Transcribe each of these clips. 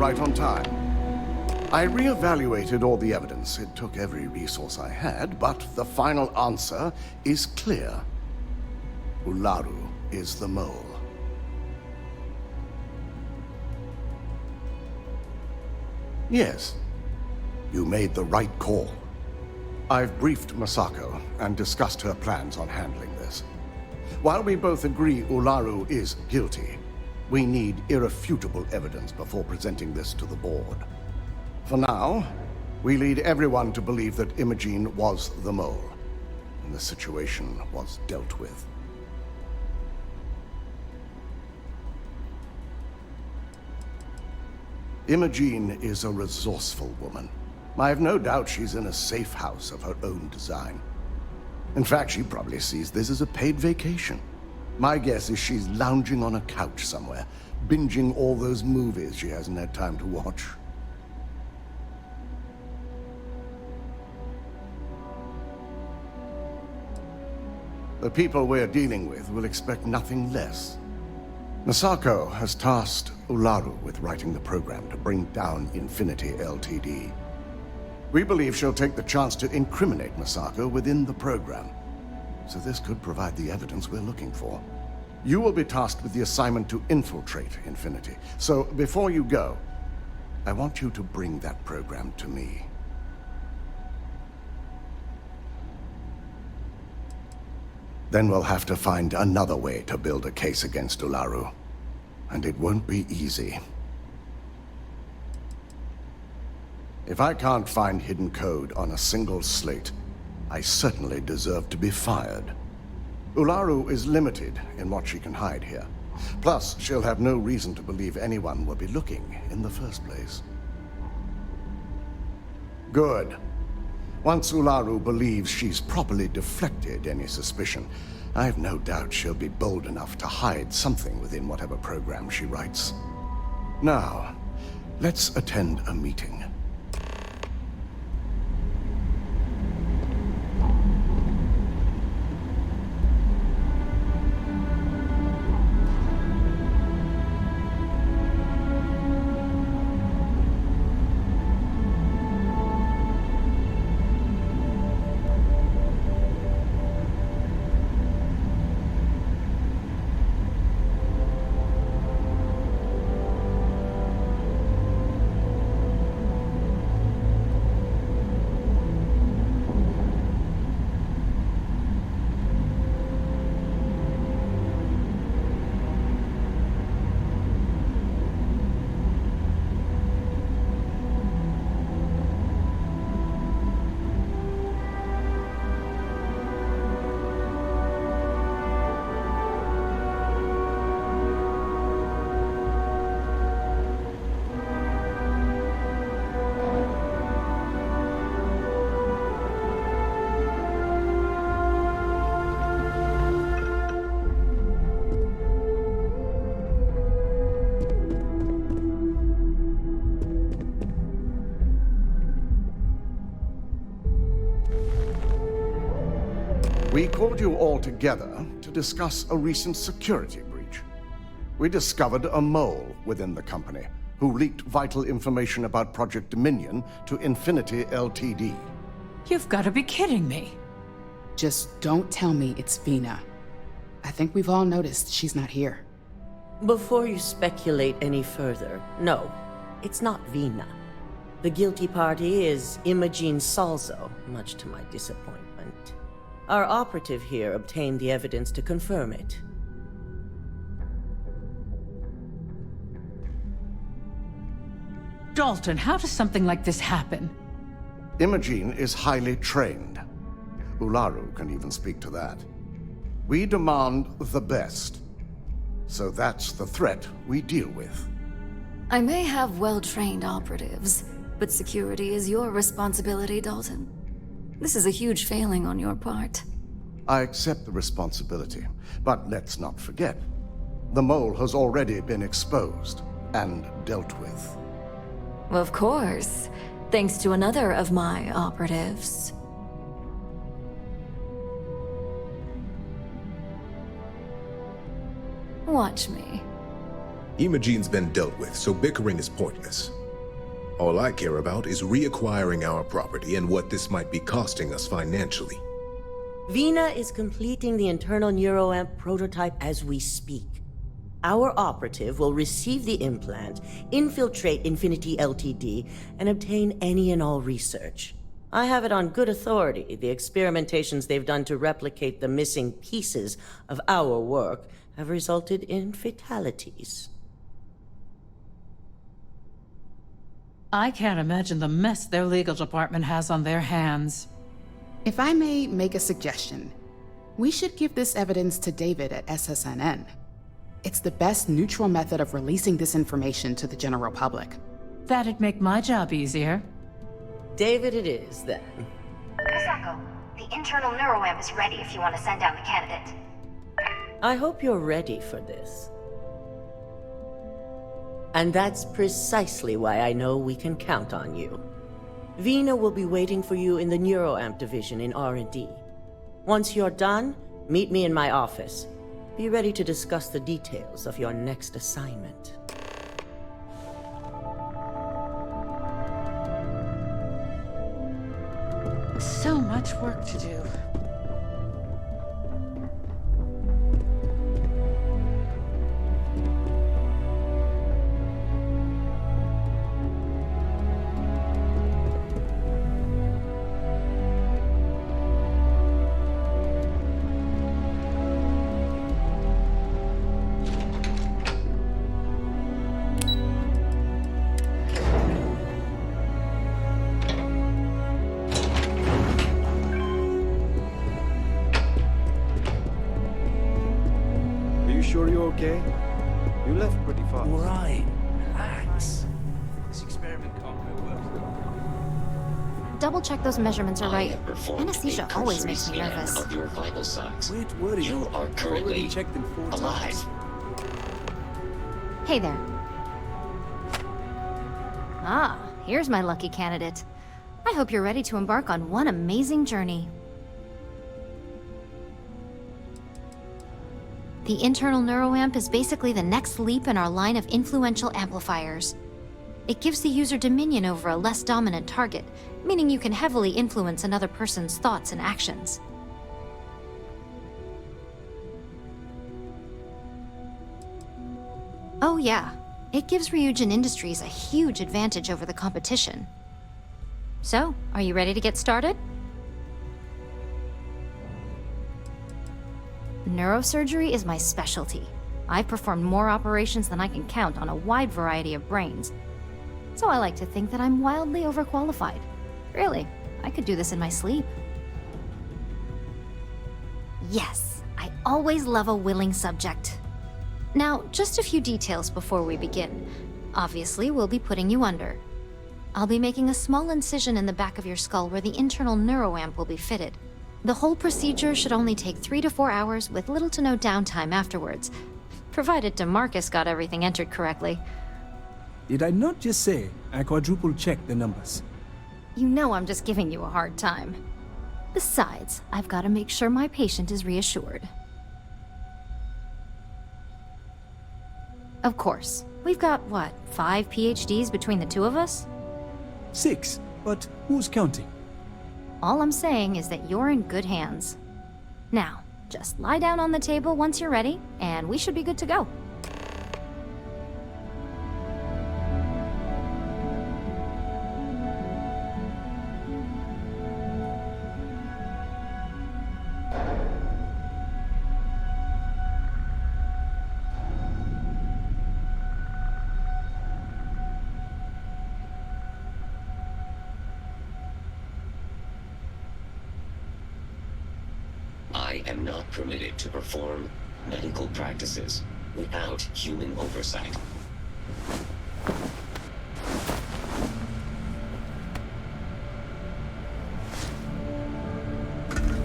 right on time. I reevaluated all the evidence. It took every resource I had, but the final answer is clear. Ularu is the mole. Yes, you made the right call. I've briefed Masako and discussed her plans on handling this. While we both agree Ularu is guilty, we need irrefutable evidence before presenting this to the board. For now, we lead everyone to believe that Imogene was the mole, and the situation was dealt with. Imogene is a resourceful woman. I have no doubt she's in a safe house of her own design. In fact, she probably sees this as a paid vacation. My guess is she's lounging on a couch somewhere, binging all those movies she hasn't had time to watch. The people we're dealing with will expect nothing less. Masako has tasked Ularu with writing the program to bring down Infinity Ltd. We believe she'll take the chance to incriminate Masako within the program, so this could provide the evidence we're looking for. You will be tasked with the assignment to infiltrate Infinity, so before you go, I want you to bring that program to me. Then we'll have to find another way to build a case against Ularu. And it won't be easy. If I can't find hidden code on a single slate, I certainly deserve to be fired. Ularu is limited in what she can hide here. Plus, she'll have no reason to believe anyone will be looking in the first place. Good. Once Ularu believes she's properly deflected any suspicion, I have no doubt she'll be bold enough to hide something within whatever program she writes. Now, let's attend a meeting. We called you all together to discuss a recent security breach. We discovered a mole within the company who leaked vital information about Project Dominion to Infinity Ltd. You've got to be kidding me. Just don't tell me it's Vina. I think we've all noticed she's not here. Before you speculate any further, no, it's not Vina. The guilty party is Imogene Salzo, much to my disappointment. Our operative here obtained the evidence to confirm it. Dalton, how does something like this happen? Imogene is highly trained. Ularu can even speak to that. We demand the best. So that's the threat we deal with. I may have well-trained operatives, but security is your responsibility, Dalton. This is a huge failing on your part. I accept the responsibility, but let's not forget, the mole has already been exposed and dealt with. Of course, thanks to another of my operatives. Watch me. Imogene's been dealt with, so bickering is pointless. All I care about is reacquiring our property and what this might be costing us financially. Vina is completing the internal neuroamp prototype as we speak. Our operative will receive the implant, infiltrate Infinity Ltd, and obtain any and all research. I have it on good authority. The experimentations they've done to replicate the missing pieces of our work have resulted in fatalities. I can't imagine the mess their legal department has on their hands. If I may make a suggestion, we should give this evidence to David at SSNN. It's the best neutral method of releasing this information to the general public. That'd make my job easier. David it is, then. Misako, the internal neuroamp is ready if you want to send down the candidate. I hope you're ready for this. And that's precisely why I know we can count on you. Vina will be waiting for you in the neuroamp division in R&D. Once you're done, meet me in my office. Be ready to discuss the details of your next assignment. So much work to do. Sure you're okay? You left pretty fast. All right, relax. This experiment can't go well. Double check those measurements are right. Anesthesia always makes me nervous. Of your vital signs. Where are you? You are currently already checked them 4 alive. times. Hey there. Ah, here's my lucky candidate. I hope you're ready to embark on one amazing journey. The internal neuroamp is basically the next leap in our line of influential amplifiers. It gives the user dominion over a less dominant target, meaning you can heavily influence another person's thoughts and actions. Oh yeah, it gives Ryujin Industries a huge advantage over the competition. So, are you ready to get started? Neurosurgery is my specialty. I've performed more operations than I can count on a wide variety of brains. So I like to think that I'm wildly overqualified. Really, I could do this in my sleep. Yes, I always love a willing subject. Now, just a few details before we begin. Obviously, we'll be putting you under. I'll be making a small incision in the back of your skull where the internal neuroamp will be fitted. The whole procedure should only take 3 to 4 hours with little to no downtime afterwards, provided DeMarcus got everything entered correctly. Did I not just say I quadruple checked the numbers? You know I'm just giving you a hard time. Besides, I've got to make sure my patient is reassured. Of course, we've got, what, 5 PhDs between the two of us? 6, but who's counting? All I'm saying is that you're in good hands. Now, just lie down on the table once you're ready, and we should be good to go. I am not permitted to perform medical practices without human oversight.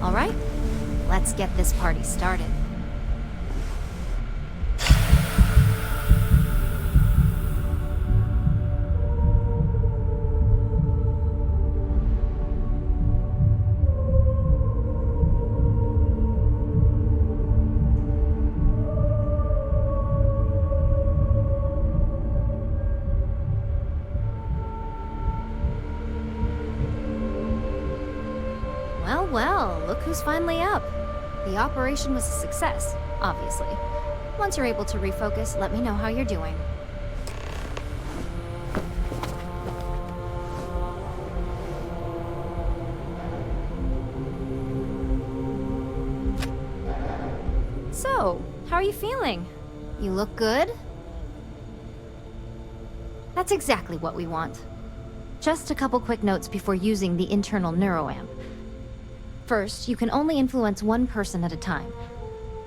All right, let's get this party started. was finally up. The operation was a success, obviously. Once you're able to refocus, let me know how you're doing. So, how are you feeling? You look good? That's exactly what we want. Just a couple quick notes before using the internal neuroamp. First, you can only influence one person at a time.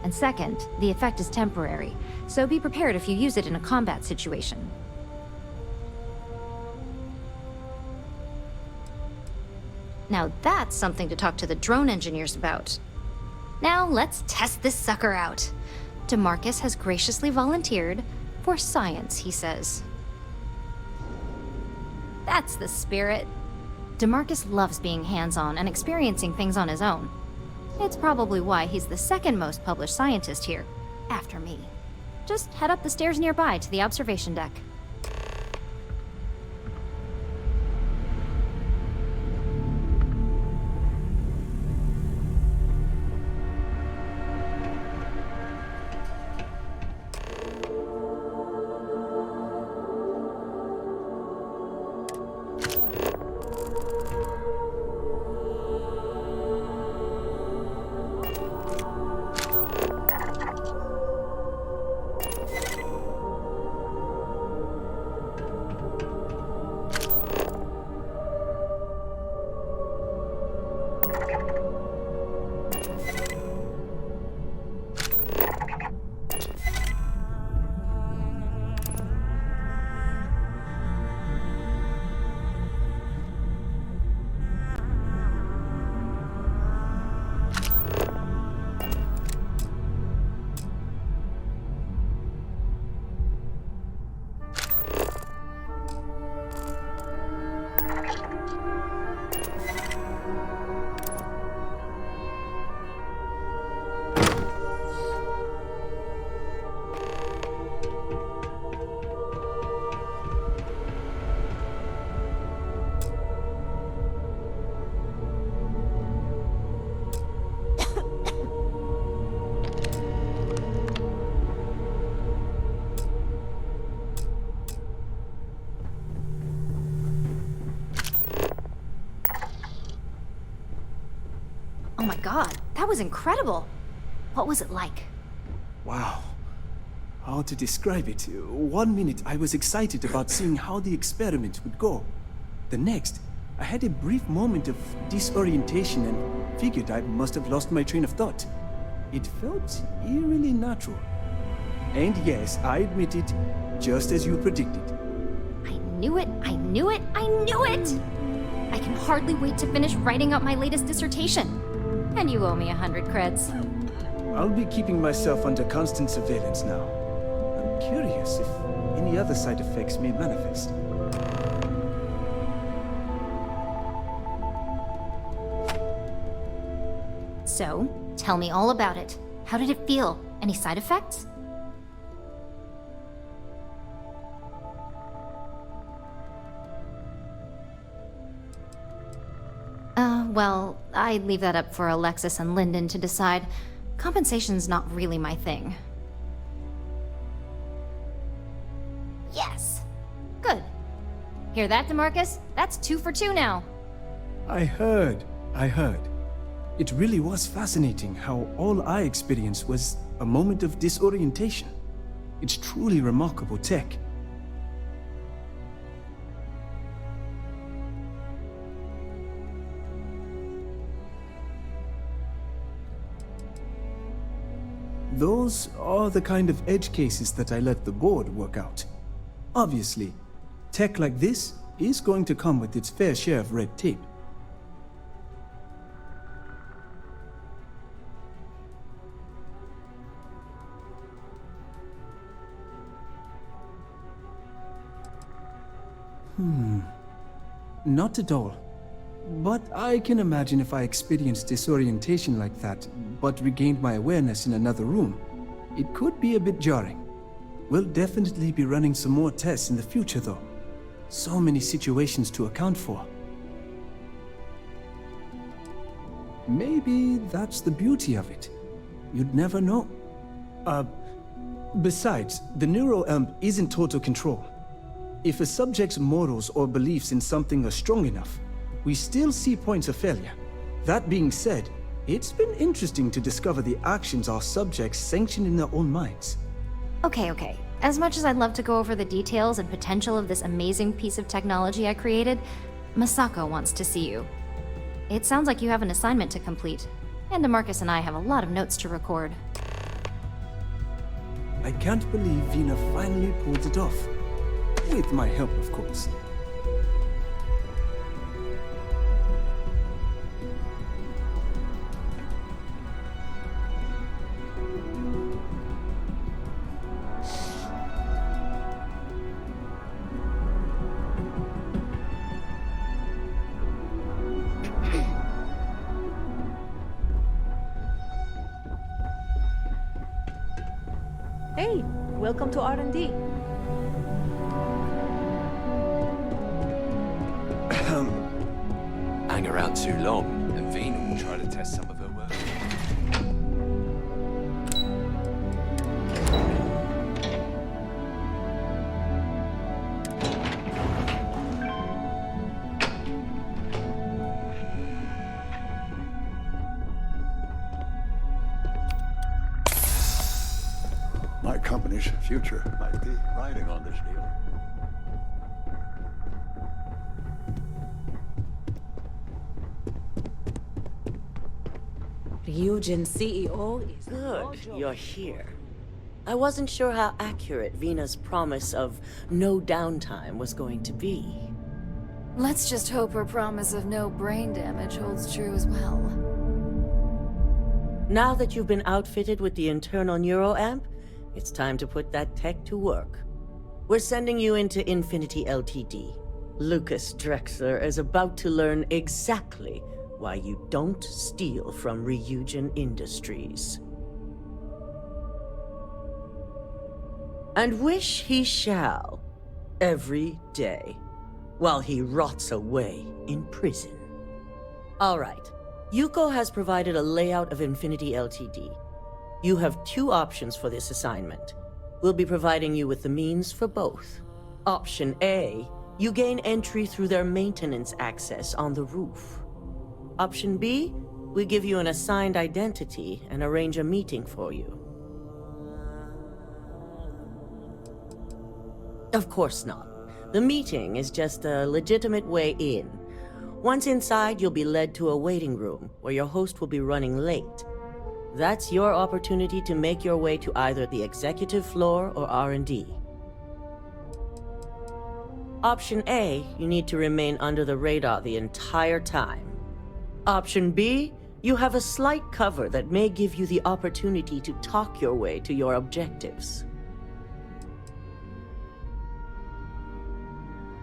And second, the effect is temporary, so be prepared if you use it in a combat situation. Now that's something to talk to the drone engineers about. Now let's test this sucker out. DeMarcus has graciously volunteered for science, he says. That's the spirit. DeMarcus loves being hands-on and experiencing things on his own. It's probably why he's the second most published scientist here, after me. Just head up the stairs nearby to the observation deck. Oh my god, that was incredible! What was it like? Wow. How to describe it? 1 minute I was excited about seeing how the experiment would go. The next, I had a brief moment of disorientation and figured I must have lost my train of thought. It felt eerily natural. And yes, I admit it, just as you predicted. I knew it, I knew it, I knew it! I can hardly wait to finish writing up my latest dissertation. And you owe me 100 creds. I'll be keeping myself under constant surveillance now. I'm curious if any other side effects may manifest. So, tell me all about it. How did it feel? Any side effects? Well, I'd leave that up for Alexis and Lyndon to decide. Compensation's not really my thing. Yes! Good. Hear that, DeMarcus? That's 2 for 2 now. I heard. It really was fascinating how all I experienced was a moment of disorientation. It's truly remarkable tech. Those are the kind of edge cases that I let the board work out. Obviously, tech like this is going to come with its fair share of red tape. Not at all. But I can imagine if I experienced disorientation like that, but regained my awareness in another room, it could be a bit jarring. We'll definitely be running some more tests in the future, though. So many situations to account for. maybe that's the beauty of it. You'd never know. Besides, the neuroamp isn't total control. If a subject's morals or beliefs in something are strong enough, we still see points of failure. That being said, it's been interesting to discover the actions our subjects sanction in their own minds. Okay. As much as I'd love to go over the details and potential of this amazing piece of technology I created, Masako wants to see you. It sounds like you have an assignment to complete, and DeMarcus and I have a lot of notes to record. I can't believe Vina finally pulled it off. With my help, of course. Hey, welcome to R&D. Hang around too long, and Vina will try to test some of her work. My company's future might be riding on this deal. Ryujin CEO is... Good, you're here. I wasn't sure how accurate Vina's promise of no downtime was going to be. Let's just hope her promise of no brain damage holds true as well. Now that you've been outfitted with the internal neuroamp, it's time to put that tech to work. We're sending you into Infinity Ltd. Lucas Drexler is about to learn exactly why you don't steal from Ryujin Industries. And wish he shall, every day, while he rots away in prison. All right, Yuko has provided a layout of Infinity Ltd. You have two options for this assignment. We'll be providing you with the means for both. Option A, you gain entry through their maintenance access on the roof. Option B, we give you an assigned identity and arrange a meeting for you. Of course not. The meeting is just a legitimate way in. Once inside, you'll be led to a waiting room where your host will be running late. That's your opportunity to make your way to either the executive floor or R&D. Option A, you need to remain under the radar the entire time. Option B, you have a slight cover that may give you the opportunity to talk your way to your objectives.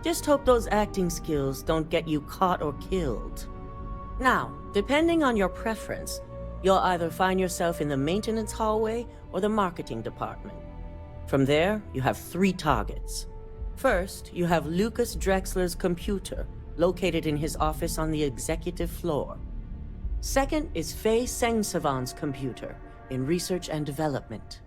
Just hope those acting skills don't get you caught or killed. Now, depending on your preference, you'll either find yourself in the maintenance hallway or the marketing department. From there, you have 3 targets. First, you have Lucas Drexler's computer, located in his office on the executive floor. Second is Faye Sengsavan's computer, in research and development.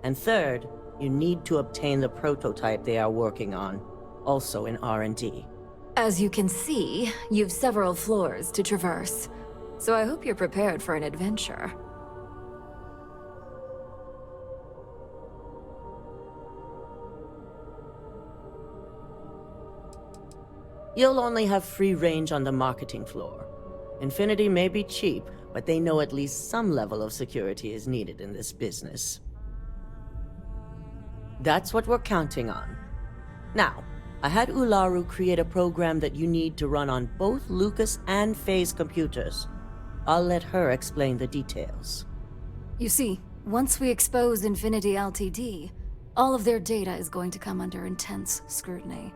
And third, you need to obtain the prototype they are working on, also in R&D. As you can see, you've several floors to traverse, so I hope you're prepared for an adventure. You'll only have free range on the marketing floor. Infinity may be cheap, but they know at least some level of security is needed in this business. That's what we're counting on. Now, I had Ularu create a program that you need to run on both Lucas and Faye's computers. I'll let her explain the details. You see, once we expose Infinity Ltd., all of their data is going to come under intense scrutiny.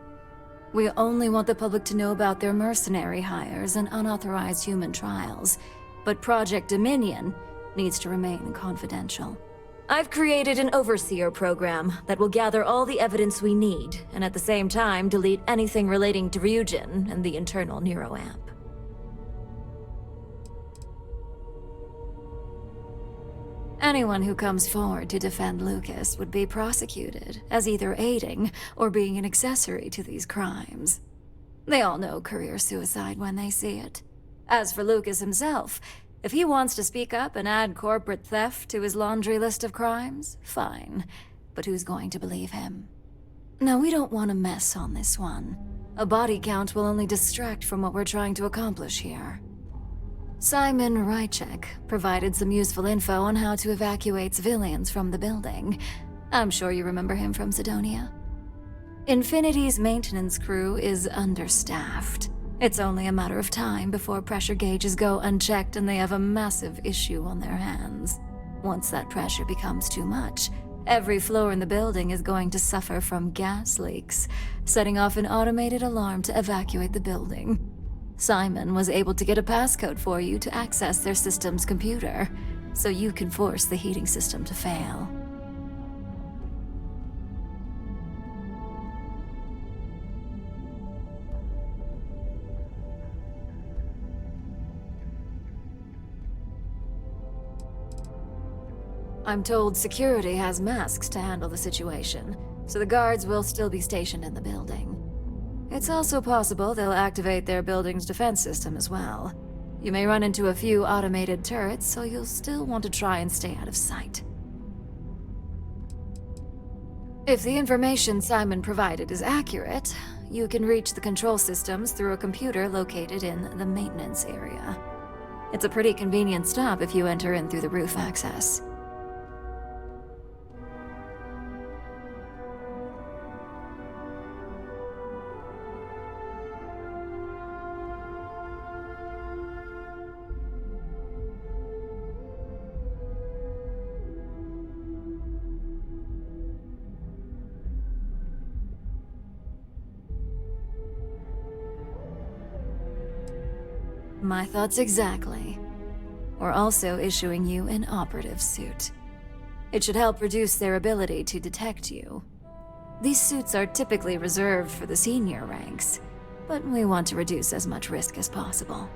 We only want the public to know about their mercenary hires and unauthorized human trials, but Project Dominion needs to remain confidential. I've created an overseer program that will gather all the evidence we need, and at the same time delete anything relating to Ryujin and the internal neuroamp. Anyone who comes forward to defend Lucas would be prosecuted as either aiding or being an accessory to these crimes. They all know career suicide when they see it. As for Lucas himself, if he wants to speak up and add corporate theft to his laundry list of crimes, fine. But who's going to believe him? No, we don't want to mess on this one. A body count will only distract from what we're trying to accomplish here. Simon Rychek provided some useful info on how to evacuate civilians from the building. I'm sure you remember him from Sidonia. Infinity's maintenance crew is understaffed. It's only a matter of time before pressure gauges go unchecked and they have a massive issue on their hands. Once that pressure becomes too much, every floor in the building is going to suffer from gas leaks, setting off an automated alarm to evacuate the building. Simon was able to get a passcode for you to access their system's computer, so you can force the heating system to fail. I'm told security has masks to handle the situation, so the guards will still be stationed in the building. It's also possible they'll activate their building's defense system as well. You may run into a few automated turrets, so you'll still want to try and stay out of sight. If the information Simon provided is accurate, you can reach the control systems through a computer located in the maintenance area. It's a pretty convenient stop if you enter in through the roof access. My thoughts exactly. We're also issuing you an operative suit. It should help reduce their ability to detect you. These suits are typically reserved for the senior ranks, but we want to reduce as much risk as possible.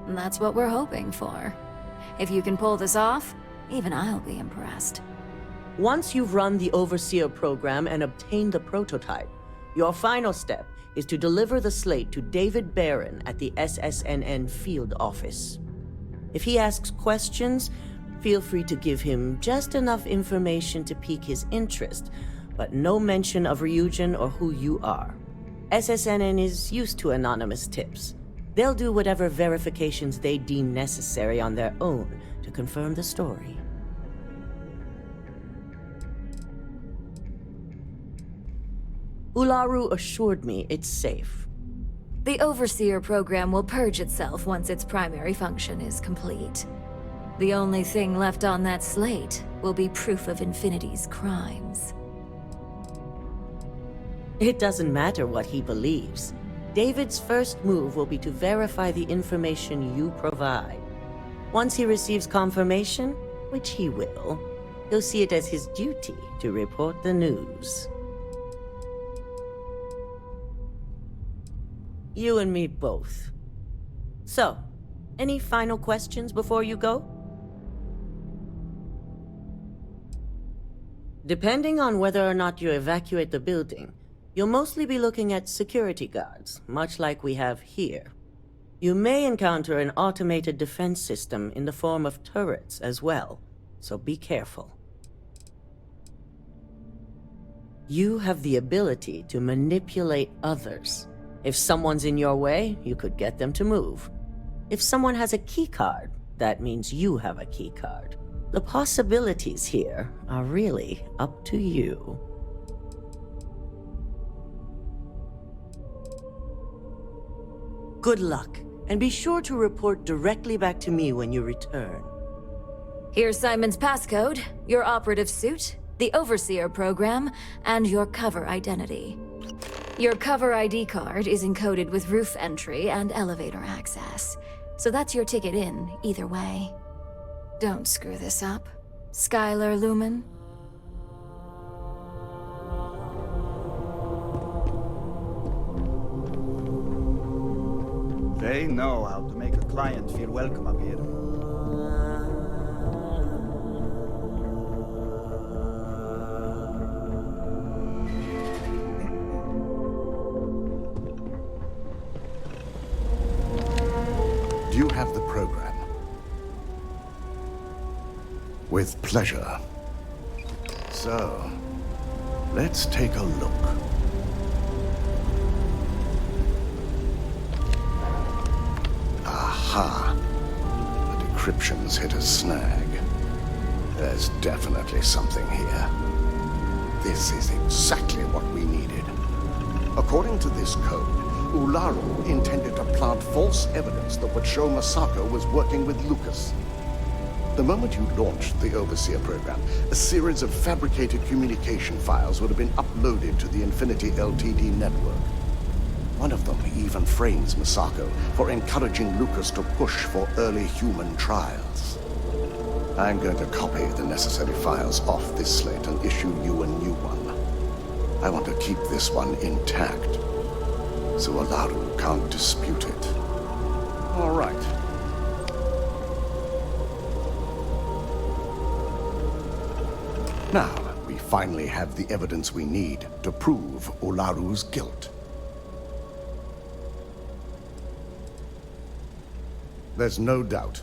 And that's what we're hoping for. If you can pull this off, even I'll be impressed. Once you've run the Overseer program and obtained the prototype, your final step is to deliver the slate to David Barron at the SSNN field office. If he asks questions, feel free to give him just enough information to pique his interest, but no mention of Ryujin or who you are. SSNN is used to anonymous tips. They'll do whatever verifications they deem necessary on their own to confirm the story. Ularu assured me it's safe. The Overseer program will purge itself once its primary function is complete. The only thing left on that slate will be proof of Infinity's crimes. It doesn't matter what he believes. David's first move will be to verify the information you provide. Once he receives confirmation, which he will, he'll see it as his duty to report the news. You and me both. So, any final questions before you go? Depending on whether or not you evacuate the building, you'll mostly be looking at security guards, much like we have here. You may encounter an automated defense system in the form of turrets as well, so be careful. You have the ability to manipulate others. If someone's in your way, you could get them to move. If someone has a keycard, that means you have a keycard. The possibilities here are really up to you. Good luck, and be sure to report directly back to me when you return. Here's Simon's passcode, your operative suit, the Overseer program, and your cover identity. Your cover ID card is encoded with roof entry and elevator access, so that's your ticket in, either way. Don't screw this up, Skylar Lumen. They know how to make a client feel welcome up here. Do you have the program? With pleasure. So, let's take a look. Aha! The decryption's hit a snag. There's definitely something here. This is exactly what we needed. According to this code, Ularu intended to plant false evidence that would show Masako was working with Lucas. The moment you launched the Overseer program, a series of fabricated communication files would have been uploaded to the Infinity LTD network. One of them even frames Masako for encouraging Lucas to push for early human trials. I'm going to copy the necessary files off this slate and issue you a new one. I want to keep this one intact, so Ularu can't dispute it. All right. Now, we finally have the evidence we need to prove Ularu's guilt. There's no doubt.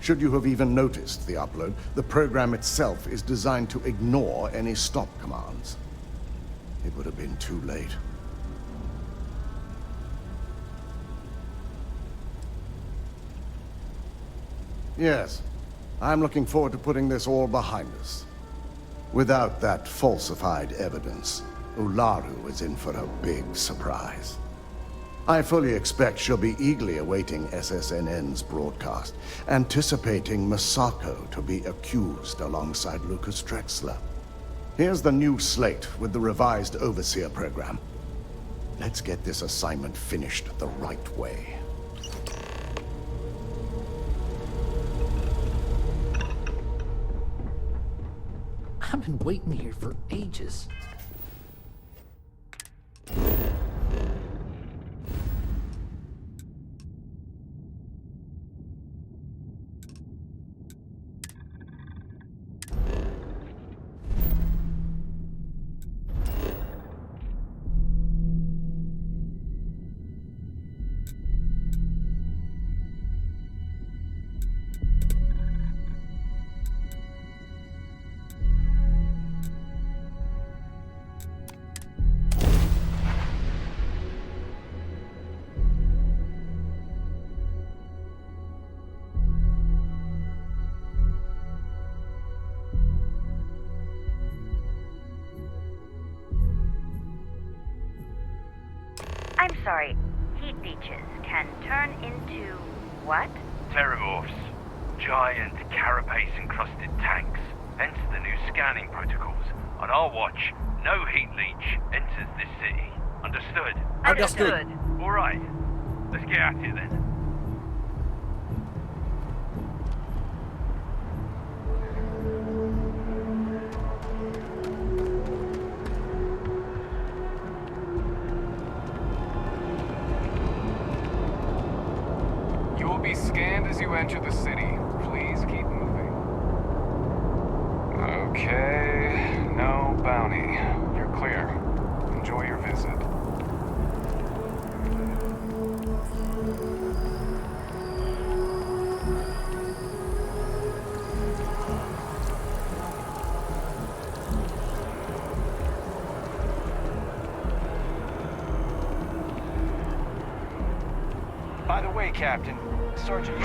Should you have even noticed the upload, the program itself is designed to ignore any stop commands. It would have been too late. Yes, I'm looking forward to putting this all behind us. Without that falsified evidence, Ularu is in for a big surprise. I fully expect she'll be eagerly awaiting SSNN's broadcast, anticipating Masako to be accused alongside Lucas Drexler. Here's the new slate with the revised Overseer program. Let's get this assignment finished the right way. I've been waiting here for ages. I'm sorry, heat leeches can turn into what? Terramorphs. Giant carapace-encrusted tanks. Hence the new scanning protocols. On our watch, no heat leech enters this city. Understood? Understood. All right. Let's get at it then. You will be scanned as you enter the city. Please keep moving. Okay, no bounty. You're clear. Enjoy your visit. By the way, Captain, Sergeant...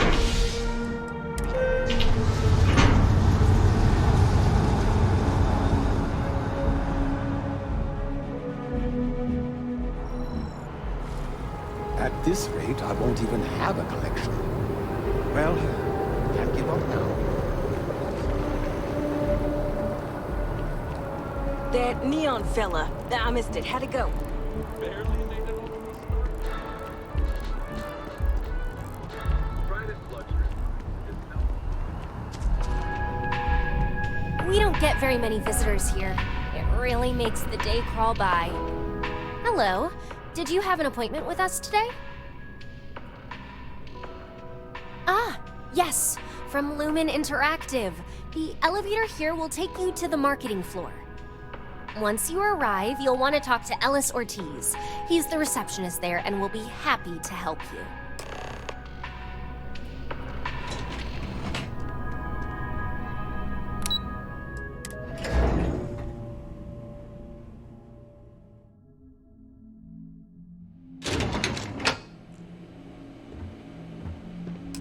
At this rate, I won't even have a collection. Well, can't give up now. That neon fella. I missed it. How'd it go? Barely made it over the start. Brightest luxury is We don't get very many visitors here. It really makes the day crawl by. Hello. Did you have an appointment with us today? Ah, yes, from Lumen Interactive. The elevator here will take you to the marketing floor. Once you arrive, you'll want to talk to Ellis Ortiz. He's the receptionist there and will be happy to help you.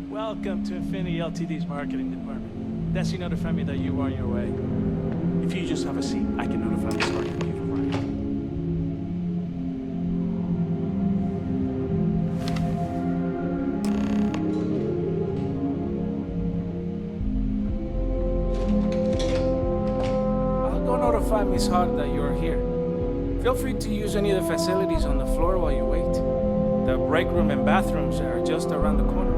Welcome to Infinity Ltd's marketing department. Desi notified me that you are on your way. If you just have a seat, I can notify the store that you've arrived. I'll go notify Miss Hart that you're here. Feel free to use any of the facilities on the floor while you wait. The break room and bathrooms are just around the corner.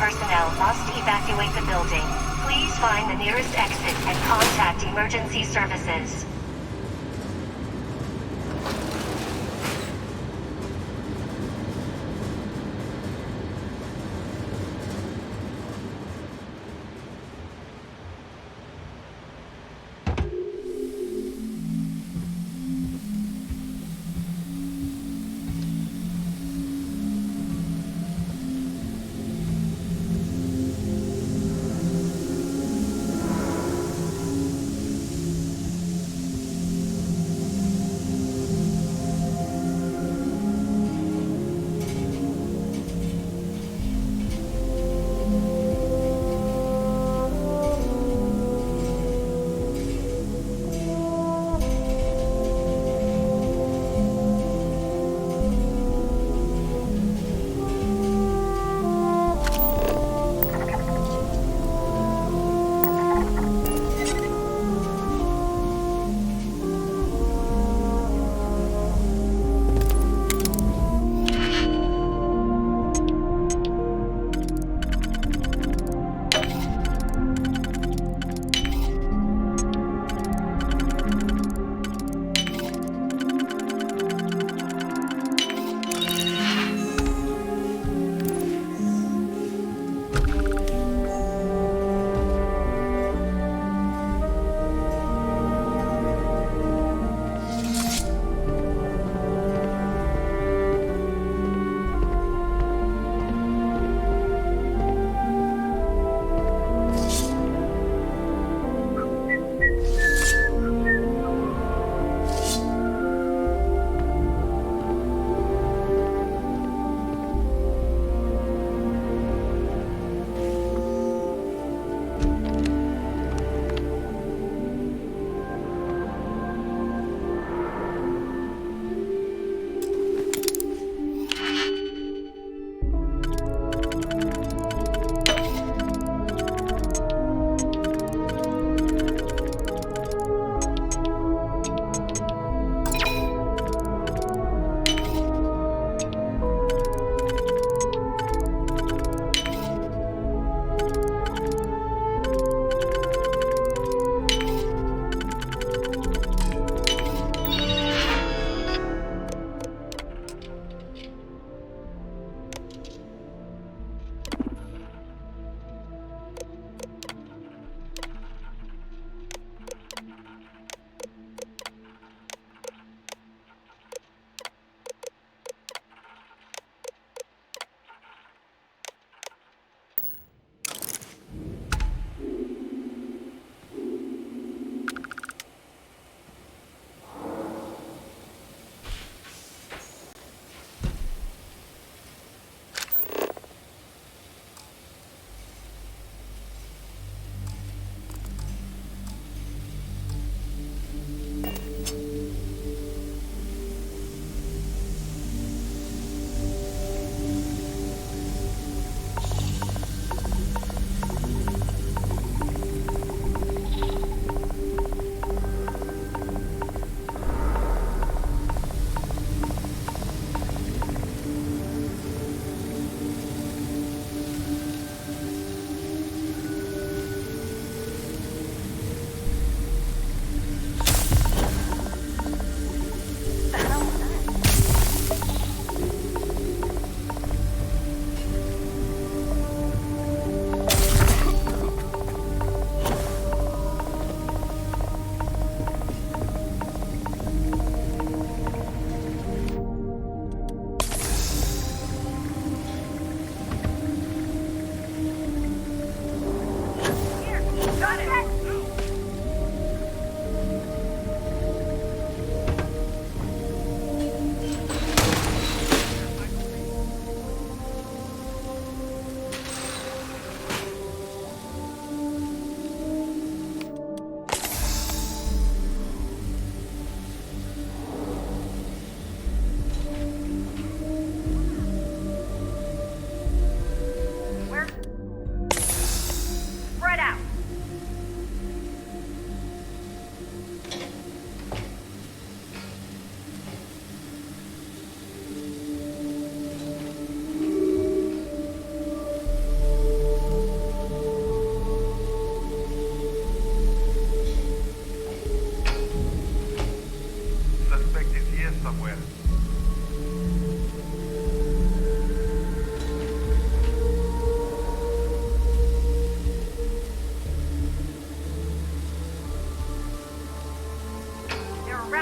personnel must evacuate the building. Please find the nearest exit and contact emergency services.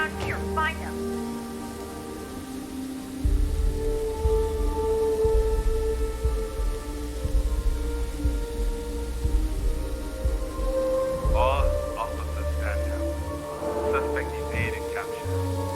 around here. Find them. All officers stand down. Suspect evaded capture.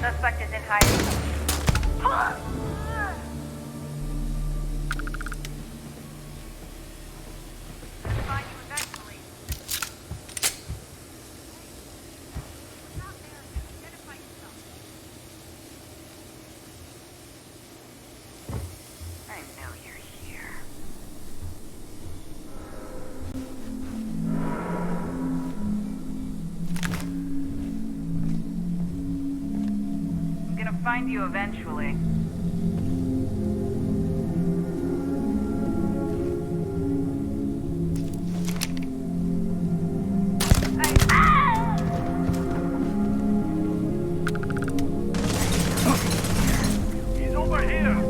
Suspect is in hiding. Find you eventually. He's over here!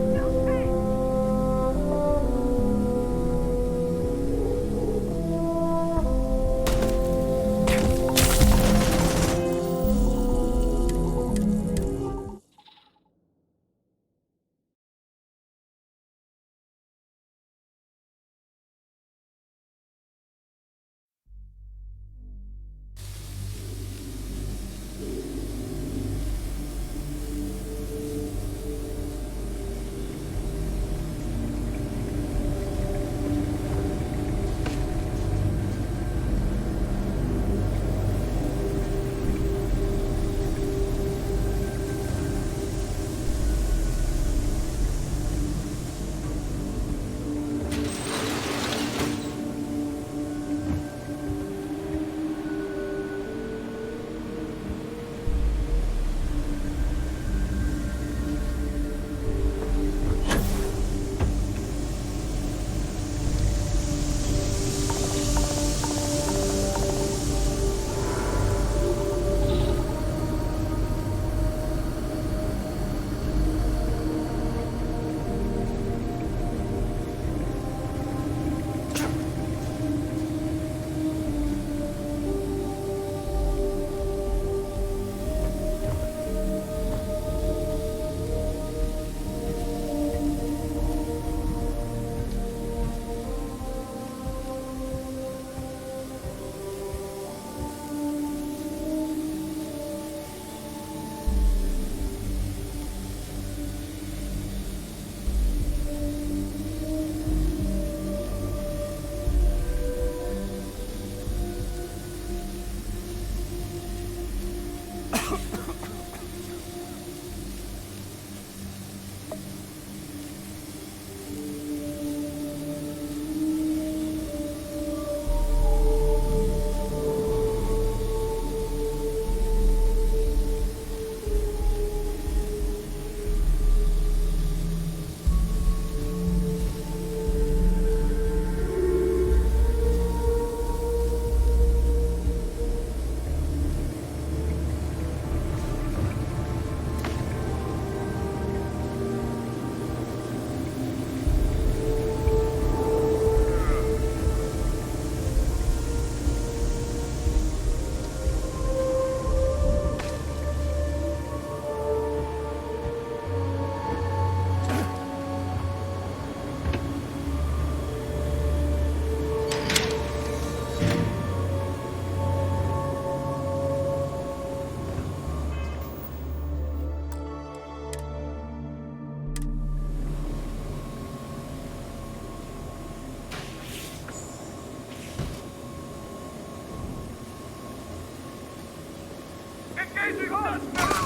Engaging hostile!